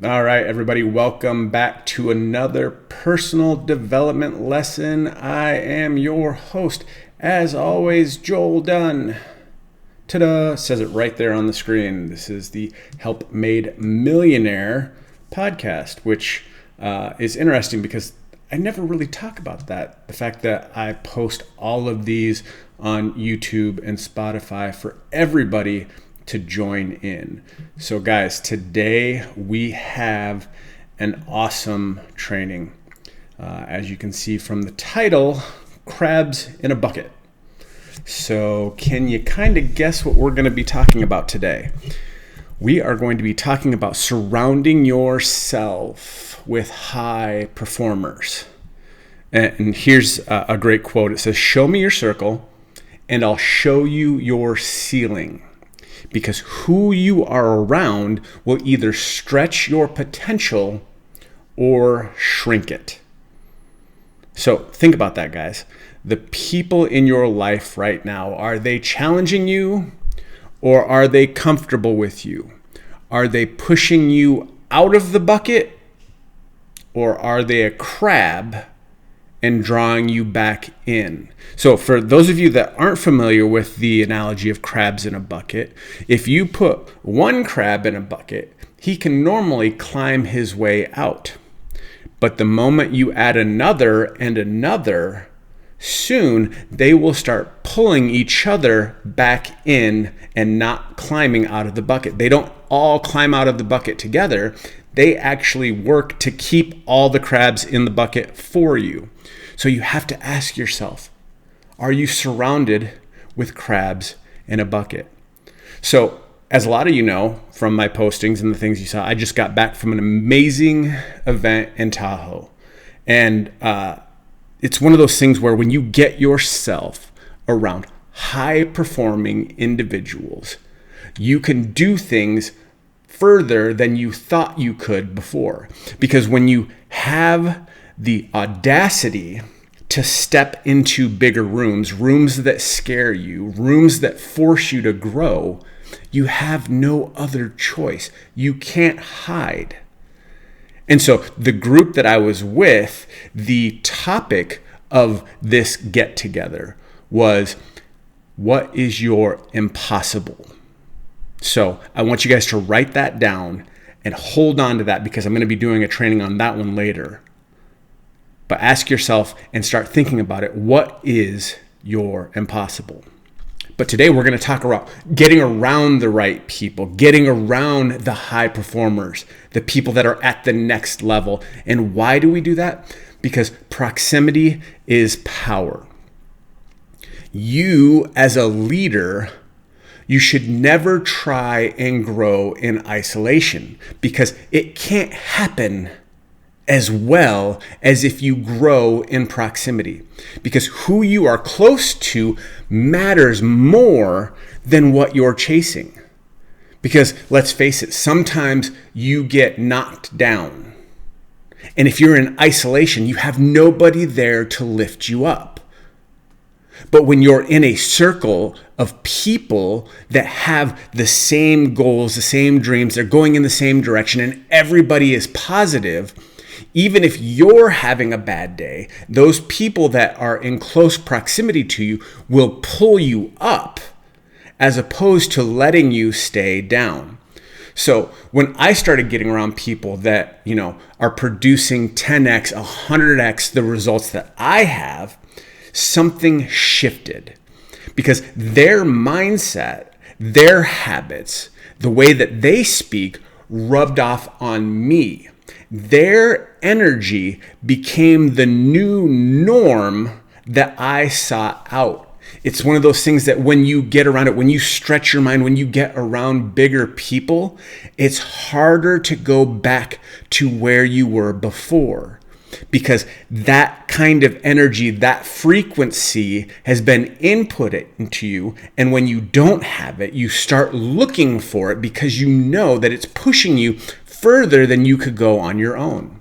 All right, everybody, welcome back to another personal development lesson. I am your host, as always, Joel Dunn. Ta-da! Says it right there on the screen. This is the Help Made Millionaire podcast, which is interesting because I never really talk about that. The fact that I post all of these on YouTube and Spotify for everybody to join in. So guys, today we have an awesome training. As you can see from the title, Crabs in a Bucket. So can you kind of guess what we're going to be talking about today? We are going to be talking about surrounding yourself with high performers. And here's a great quote. It says, "Show me your circle and I'll show you your ceiling." Because who you are around will either stretch your potential or shrink it. So think about that, guys. The people in your life right now, are they challenging you or are they comfortable with you? Are they pushing you out of the bucket or are they a crab and drawing you back in? So for those of you that aren't familiar with the analogy of crabs in a bucket, if you put one crab in a bucket, he can normally climb his way out. But the moment you add another and another, soon they will start pulling each other back in and not climbing out of the bucket. They don't all climb out of the bucket together. They actually work to keep all the crabs in the bucket for you. So you have to ask yourself, are you surrounded with crabs in a bucket? So as a lot of you know from my postings and the things you saw, I just got back from an amazing event in Tahoe. And it's one of those things where when you get yourself around high-performing individuals, you can do things further than you thought you could before. Because when you have the audacity to step into bigger rooms that scare you, rooms that force you to grow, you have no other choice. You can't hide. And so the group that I was with, the topic of this get together was, what is your impossible? So I want you guys to write that down and hold on to that because I'm going to be doing a training on that one later. But ask yourself and start thinking about it. What is your impossible? But today we're going to talk about getting around the right people, getting around the high performers, the people that are at the next level. And why do we do that? Because proximity is power. You, as a leader, you should never try and grow in isolation because it can't happen as well as if you grow in proximity. Because who you are close to matters more than what you're chasing. Because let's face it, sometimes you get knocked down. And if you're in isolation, you have nobody there to lift you up. But when you're in a circle of people that have the same goals, the same dreams, they're going in the same direction, and everybody is positive, even if you're having a bad day, those people that are in close proximity to you will pull you up as opposed to letting you stay down. So when I started getting around people that, are producing 10x, 100x the results that I have, something shifted because their mindset, their habits, the way that they speak rubbed off on me. Their energy became the new norm that I sought out. It's one of those things that when you get around it, when you stretch your mind, when you get around bigger people, it's harder to go back to where you were before. Because that kind of energy, that frequency has been inputted into you. And when you don't have it, you start looking for it because you know that it's pushing you further than you could go on your own.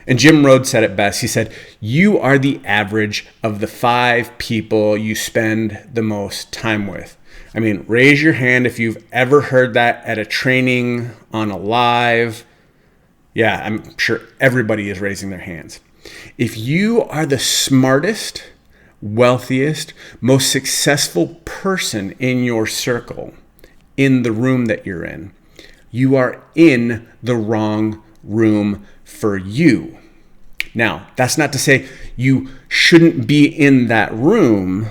And Jim Rhodes said it best. He said, you are the average of the 5 people you spend the most time with. I mean, raise your hand if you've ever heard that at a training, on a live. Yeah, I'm sure everybody is raising their hands. If you are the smartest, wealthiest, most successful person in your circle, in the room that you're in, you are in the wrong room for you. Now, that's not to say you shouldn't be in that room.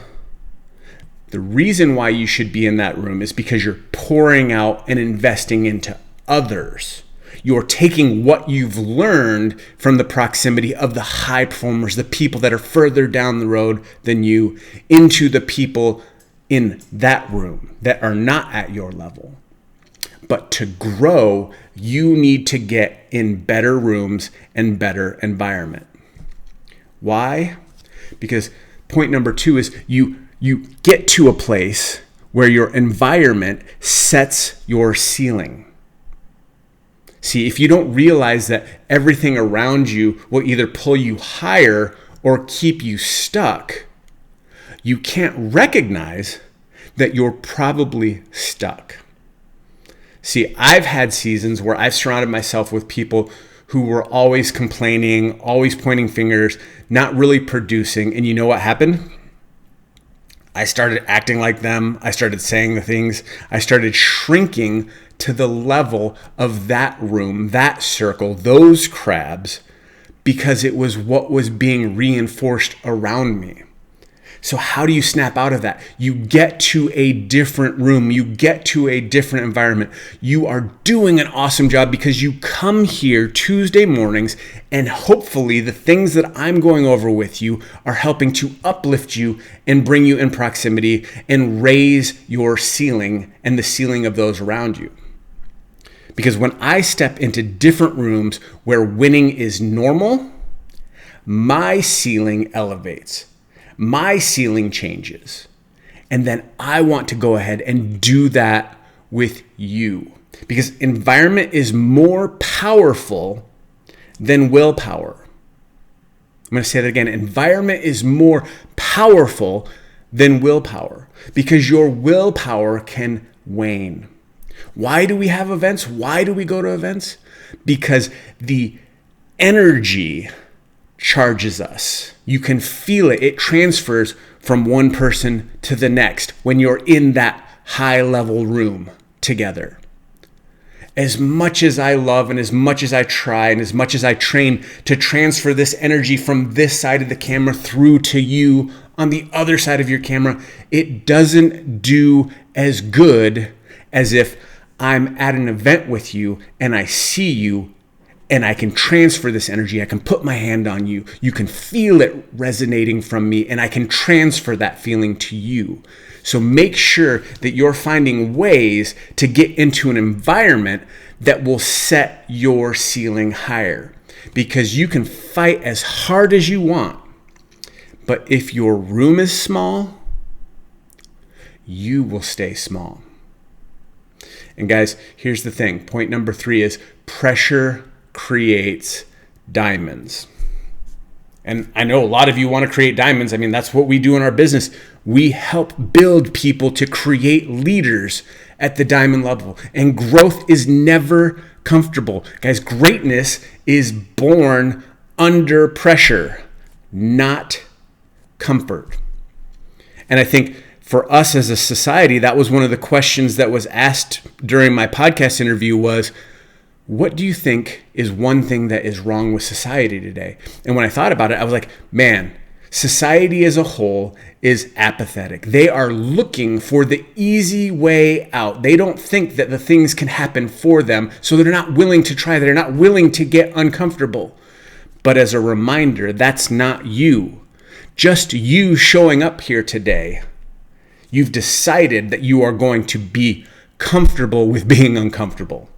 The reason why you should be in that room is because you're pouring out and investing into others. You're taking what you've learned from the proximity of the high performers, the people that are further down the road than you, into the people in that room that are not at your level. But to grow, you need to get in better rooms and better environment. Why? Because point number 2 is you get to a place where your environment sets your ceiling. See, if you don't realize that everything around you will either pull you higher or keep you stuck, you can't recognize that you're probably stuck. See, I've had seasons where I've surrounded myself with people who were always complaining, always pointing fingers, not really producing. And you know what happened? I started acting like them. I started saying the things. I started shrinking to the level of that room, that circle, those crabs, because it was what was being reinforced around me. So how do you snap out of that? You get to a different room. You get to a different environment. You are doing an awesome job because you come here Tuesday mornings, and hopefully the things that I'm going over with you are helping to uplift you and bring you in proximity and raise your ceiling and the ceiling of those around you. Because when I step into different rooms where winning is normal, my ceiling elevates. My ceiling changes. And then I want to go ahead and do that with you. Because environment is more powerful than willpower. I'm going to say that again. Environment is more powerful than willpower because your willpower can wane. Why do we have events? Why do we go to events? Because the energy charges us. You can feel it. It transfers from one person to the next when you're in that high level room together. As much as I love and as much as I try and as much as I train to transfer this energy from this side of the camera through to you on the other side of your camera, it doesn't do as good as if I'm at an event with you and I see you and I can transfer this energy. I can put my hand on you. You can feel it resonating from me, and I can transfer that feeling to you. So make sure that you're finding ways to get into an environment that will set your ceiling higher, because you can fight as hard as you want. But if your room is small, you will stay small. And guys, here's the thing. Point number 3 is pressure creates diamonds. And I know a lot of you want to create diamonds. I mean, that's what we do in our business. We help build people to create leaders at the diamond level. And growth is never comfortable. Guys, greatness is born under pressure, not comfort. And I think for us as a society, that was one of the questions that was asked during my podcast interview was, what do you think is one thing that is wrong with society today? And when I thought about it, I was like, man, society as a whole is apathetic. They are looking for the easy way out. They don't think that the things can happen for them, so they're not willing to try. They're not willing to get uncomfortable. But as a reminder, that's not you. Just you showing up here today, you've decided that you are going to be comfortable with being uncomfortable.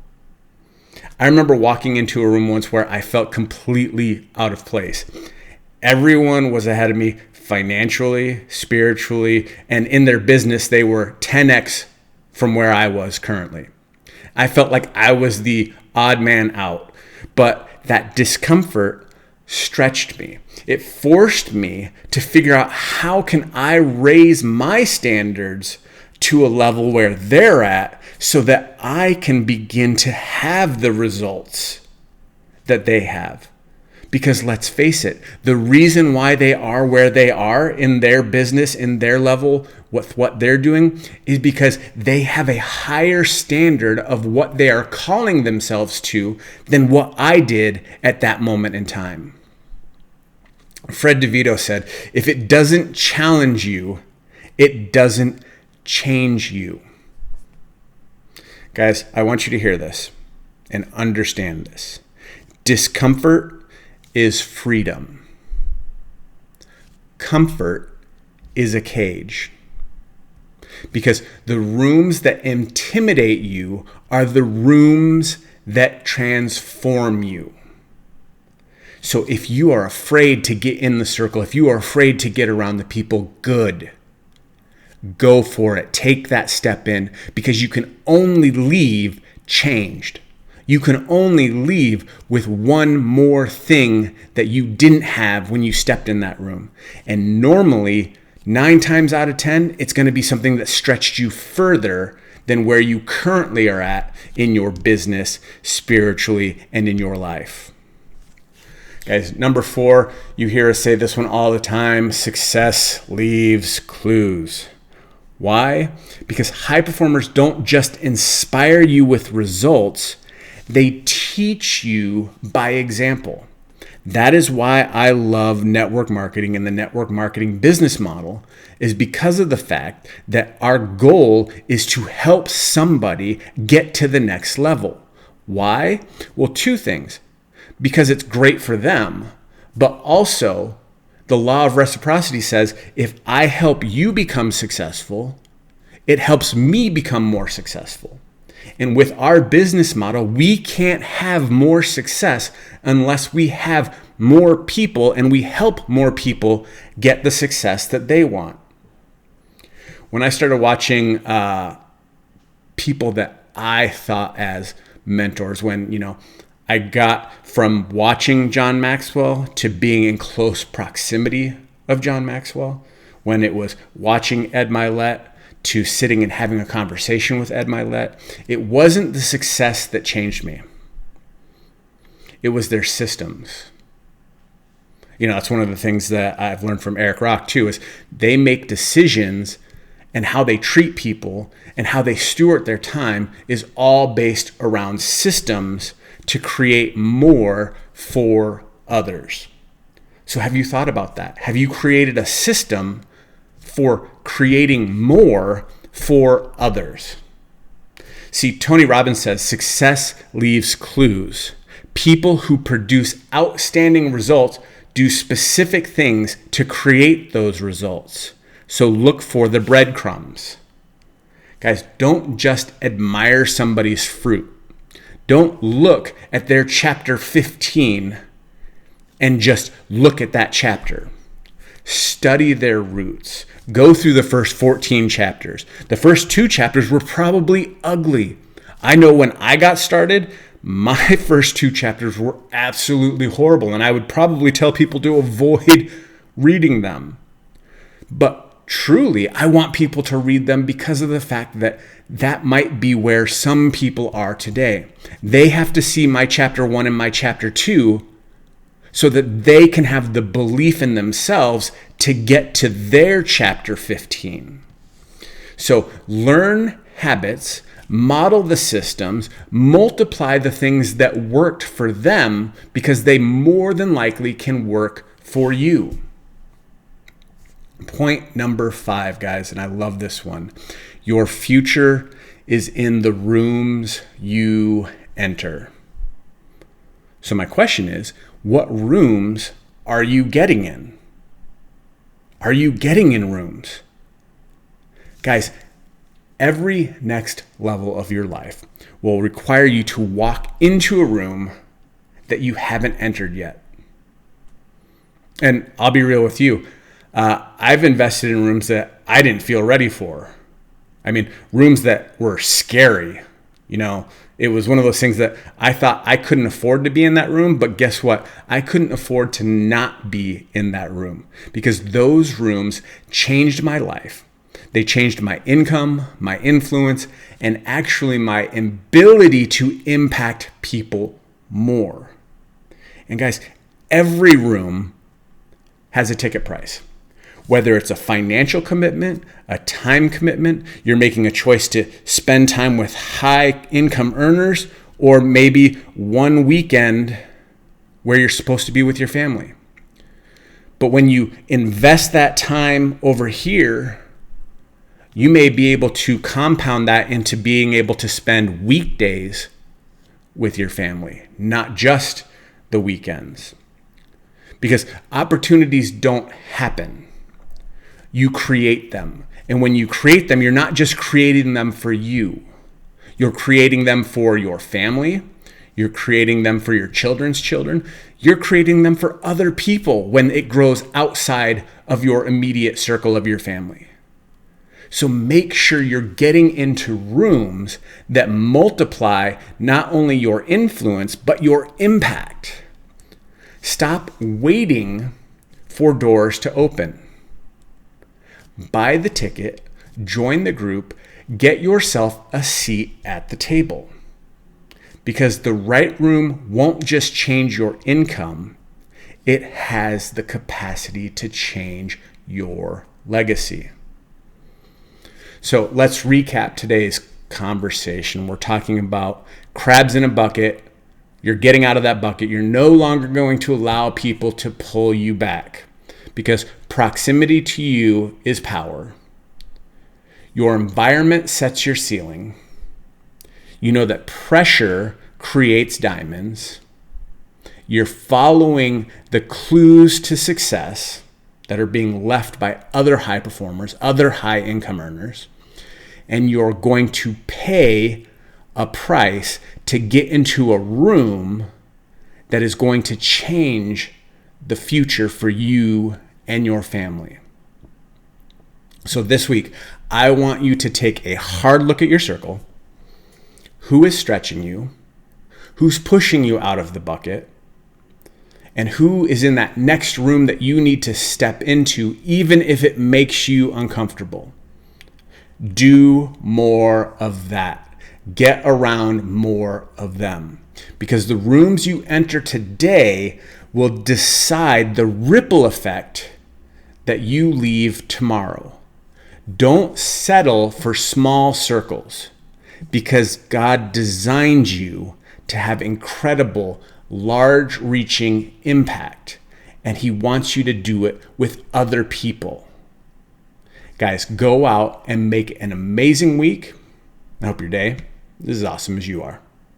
I remember walking into a room once where I felt completely out of place. Everyone was ahead of me financially, spiritually, and in their business, they were 10x from where I was currently. I felt like I was the odd man out, but that discomfort stretched me. It forced me to figure out how can I raise my standards to a level where they're at so that I can begin to have the results that they have. Because let's face it, the reason why they are where they are in their business, in their level, with what they're doing, is because they have a higher standard of what they are calling themselves to than what I did at that moment in time. Fred DeVito said, if it doesn't challenge you, it doesn't change you. Guys, I want you to hear this and understand this. Discomfort is freedom. Comfort is a cage. Because the rooms that intimidate you are the rooms that transform you. So if you are afraid to get in the circle, if you are afraid to get around the people, good. Go for it. Take that step in, because you can only leave changed. You can only leave with one more thing that you didn't have when you stepped in that room. And normally, 9 times out of 10, it's going to be something that stretched you further than where you currently are at in your business, spiritually, and in your life. Guys, number 4, you hear us say this one all the time: success leaves clues. Why? Because high performers don't just inspire you with results, they teach you by example. That is why I love network marketing and the network marketing business model, is because of the fact that our goal is to help somebody get to the next level. Why? Well, 2 things. Because it's great for them, but also the law of reciprocity says if I help you become successful, it helps me become more successful. And with our business model, we can't have more success unless we have more people and we help more people get the success that they want. When I started watching people that I thought as mentors, when, I got from watching John Maxwell to being in close proximity of John Maxwell, when it was watching Ed Mylett to sitting and having a conversation with Ed Mylett, it wasn't the success that changed me. It was their systems. That's one of the things that I've learned from Eric Rock too, is they make decisions, and how they treat people and how they steward their time is all based around systems to create more for others. So have you thought about that? Have you created a system for creating more for others? See, Tony Robbins says success leaves clues. People who produce outstanding results do specific things to create those results. So look for the breadcrumbs. Guys, don't just admire somebody's fruit. Don't look at their chapter 15 and just look at that chapter. Study their roots. Go through the first 14 chapters. The first 2 chapters were probably ugly. I know when I got started, my first 2 chapters were absolutely horrible, and I would probably tell people to avoid reading them. But truly, I want people to read them because of the fact that that might be where some people are today. They have to see my chapter 1 and my chapter 2 so that they can have the belief in themselves to get to their chapter 15. So learn habits, model the systems, multiply the things that worked for them, because they more than likely can work for you. Point number 5, guys, and I love this one. Your future is in the rooms you enter. So my question is, what rooms are you getting in? Are you getting in rooms? Guys, every next level of your life will require you to walk into a room that you haven't entered yet. And I'll be real with you. I've invested in rooms that I didn't feel ready for. I mean, rooms that were scary. It was one of those things that I thought I couldn't afford to be in that room, but guess what? I couldn't afford to not be in that room, because those rooms changed my life. They changed my income, my influence, and actually my ability to impact people more. And guys, every room has a ticket price. Whether it's a financial commitment, a time commitment, you're making a choice to spend time with high income earners, or maybe one weekend where you're supposed to be with your family. But when you invest that time over here, you may be able to compound that into being able to spend weekdays with your family, not just the weekends. Because opportunities don't happen. You create them. And when you create them, you're not just creating them for you. You're creating them for your family. You're creating them for your children's children. You're creating them for other people when it grows outside of your immediate circle of your family. So make sure you're getting into rooms that multiply not only your influence, but your impact. Stop waiting for doors to open. Buy the ticket, join the group, get yourself a seat at the table. Because the right room won't just change your income, it has the capacity to change your legacy. So let's recap today's conversation. We're talking about crabs in a bucket. You're getting out of that bucket. You're no longer going to allow people to pull you back because proximity to you is power. Your environment sets your ceiling. You know that pressure creates diamonds. You're following the clues to success that are being left by other high performers, other high income earners. And you're going to pay a price to get into a room that is going to change the future for you and your family. So this week, I want you to take a hard look at your circle. Who is stretching you? Who's pushing you out of the bucket? And who is in that next room that you need to step into, even if it makes you uncomfortable? Do more of that. Get around more of them. Because the rooms you enter today will decide the ripple effect that you leave tomorrow. Don't settle for small circles because God designed you to have incredible, large-reaching impact, and He wants you to do it with other people. Guys, go out and make an amazing week. I hope your day is as awesome as you are.